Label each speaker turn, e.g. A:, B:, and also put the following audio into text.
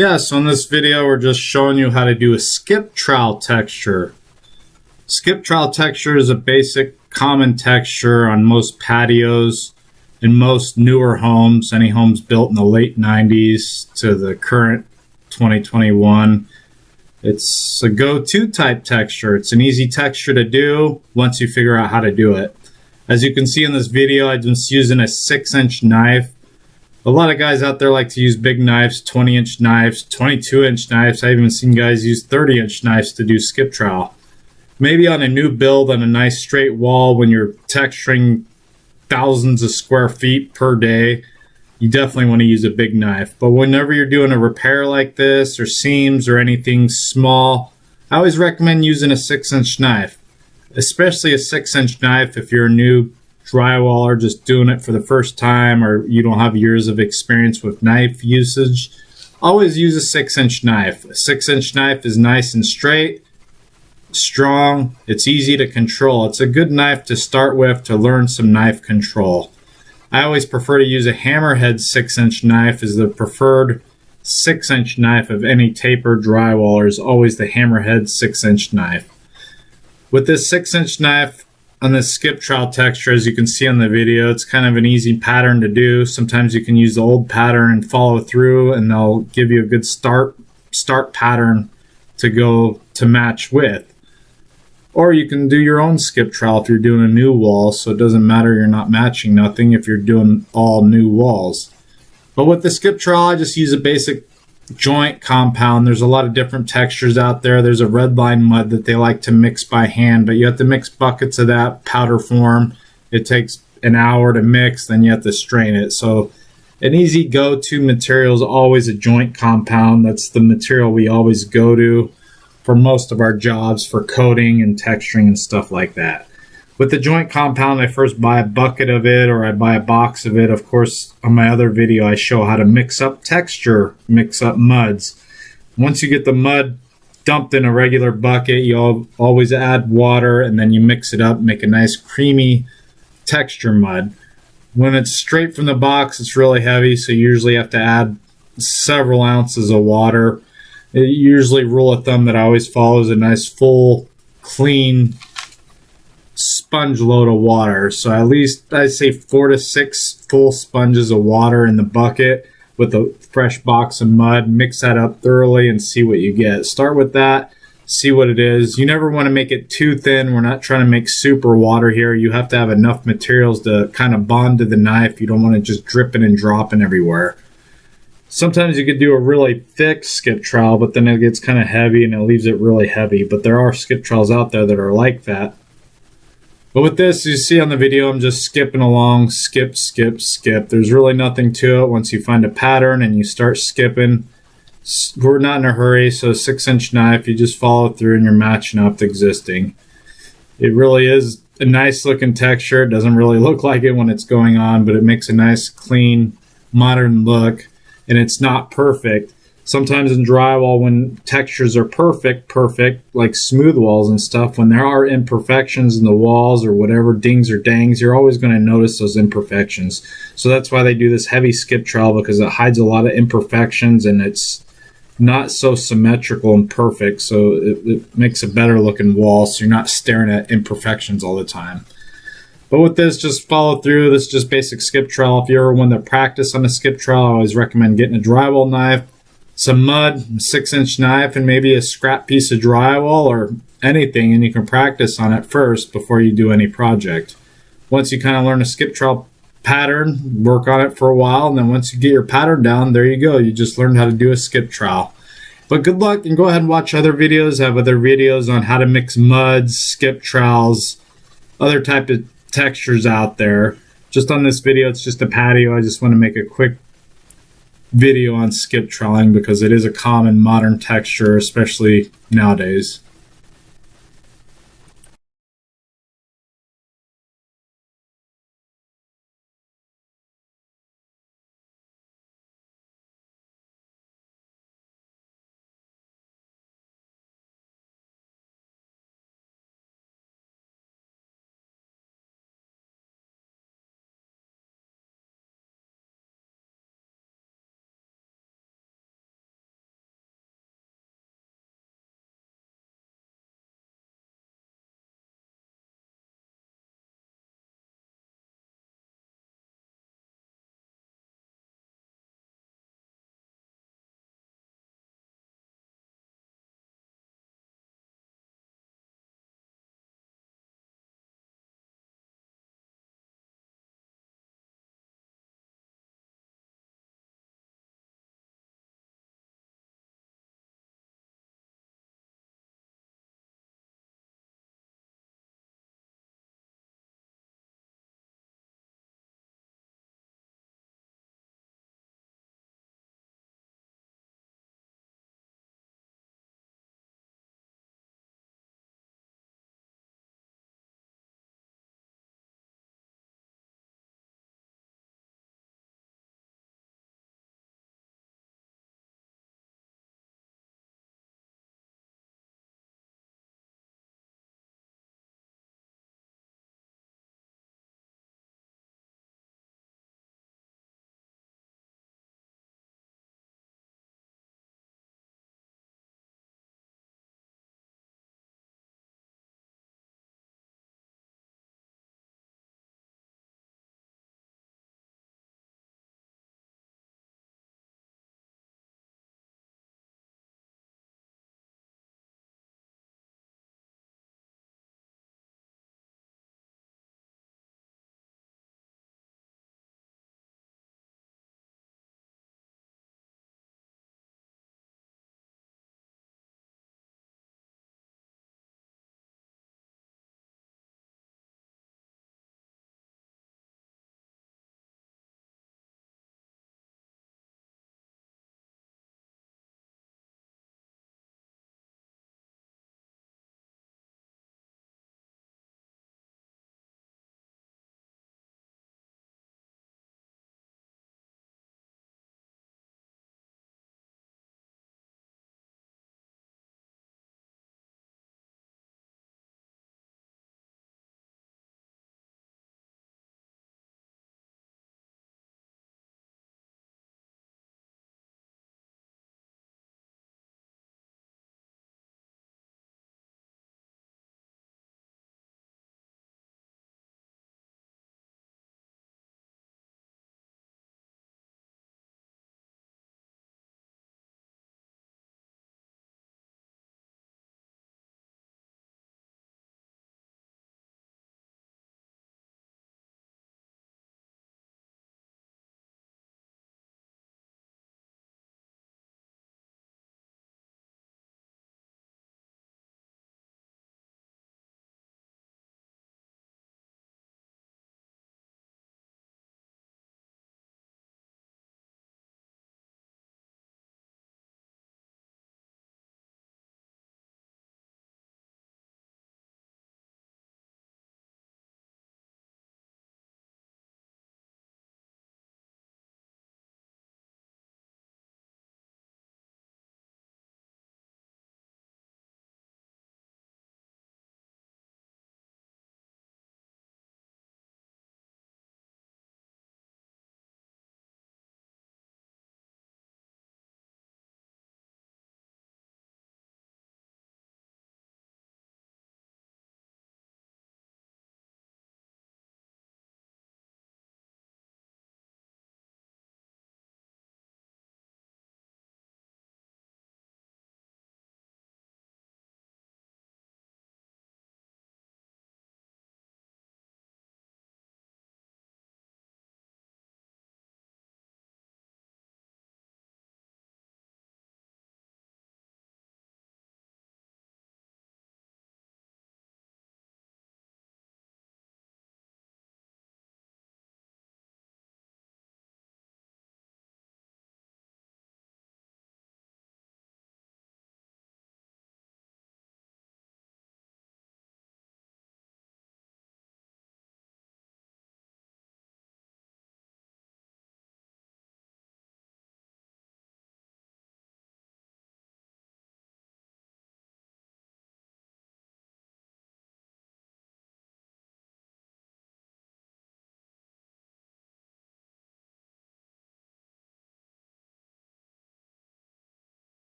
A: Yeah, so in this video we're just showing you how to do a skip trowel texture. Skip trowel texture is a basic common texture on most patios in most newer homes, any homes built in the late 90s to the current 2021. It's a go-to type texture. It's an easy texture to do once you figure out how to do it. As you can see in this video, I'm just using a 6-inch knife. A lot of guys out there like to use big knives, 20-inch knives, 22-inch knives. I've even seen guys use 30-inch knives to do skip trowel. Maybe on a new build on a nice straight wall when you're texturing thousands of square feet per day, you definitely want to use a big knife. But whenever you're doing a repair like this or seams or anything small, I always recommend using a 6-inch knife, especially a 6-inch knife if you're a new drywaller just doing it for the first time or you don't have years of experience with knife usage. Always use a 6-inch knife. A 6-inch knife is nice and straight, strong, it's easy to control. It's a good knife to start with to learn some knife control. I always prefer to use a hammerhead 6-inch knife as the preferred 6-inch knife of any tapered drywaller is always the hammerhead 6-inch knife. With this 6-inch knife on this skip trowel texture, as you can see on the video, it's kind of an easy pattern to do. Sometimes you can use the old pattern and follow through and they'll give you a good start pattern to go to match with. Or you can do your own skip trowel if you're doing a new wall, so it doesn't matter, you're not matching nothing if you're doing all new walls. But with the skip trowel, I just use a basic joint compound. There's a lot of different textures out there. There's a red line mud that they like to mix by hand, but you have to mix buckets of that powder form. It takes an hour to mix, then you have to strain it. So an easy go-to material is always a joint compound. That's the material we always go to for most of our jobs for coating and texturing and stuff like that. With the joint compound, I first buy a bucket of it or I buy a box of it. Of course, on my other video, I show how to mix up texture, mix up muds. Once you get the mud dumped in a regular bucket, you always add water and then you mix it up, make a nice creamy texture mud. When it's straight from the box, it's really heavy, so you usually have to add several ounces of water. Usually, rule of thumb that I always follow is a nice full, clean sponge load of water. So at least I'd say 4 to 6 full sponges of water in the bucket with a fresh box of mud. Mix that up thoroughly and see what you get. Start with that, see what it is. You never want to make it too thin. We're not trying to make super water here. You have to have enough materials to kind of bond to the knife. You don't want to just dripping and dropping everywhere. Sometimes you could do a really thick skip trowel, but then it gets kind of heavy and it leaves it really heavy. But there are skip trowels out there that are like that. But with this, you see on the video, I'm just skipping along, skip, skip, skip. There's really nothing to it. Once you find a pattern and you start skipping, we're not in a hurry, so a 6-inch knife, you just follow through and you're matching up the existing. It really is a nice looking texture. It doesn't really look like it when it's going on, but it makes a nice, clean, modern look, and it's not perfect. Sometimes in drywall, when textures are perfect, like smooth walls and stuff, when there are imperfections in the walls or whatever, dings or dangs, you're always going to notice those imperfections. So that's why they do this heavy skip trowel, because it hides a lot of imperfections and it's not so symmetrical and perfect. So it makes a better looking wall, so you're not staring at imperfections all the time. But with this, just follow through. This is just basic skip trowel. If you ever want to practice on a skip trowel, I always recommend getting a drywall knife, some mud, a 6-inch knife, and maybe a scrap piece of drywall or anything, and you can practice on it first before you do any project. Once you kind of learn a skip trowel pattern, work on it for a while, and then once you get your pattern down, there you go. You just learned how to do a skip trowel. But good luck, and go ahead and watch other videos. I have other videos on how to mix muds, skip trowels, other type of textures out there. Just on this video, it's just a patio. I just want to make a quick video on skip troweling because it is a common modern texture, especially nowadays.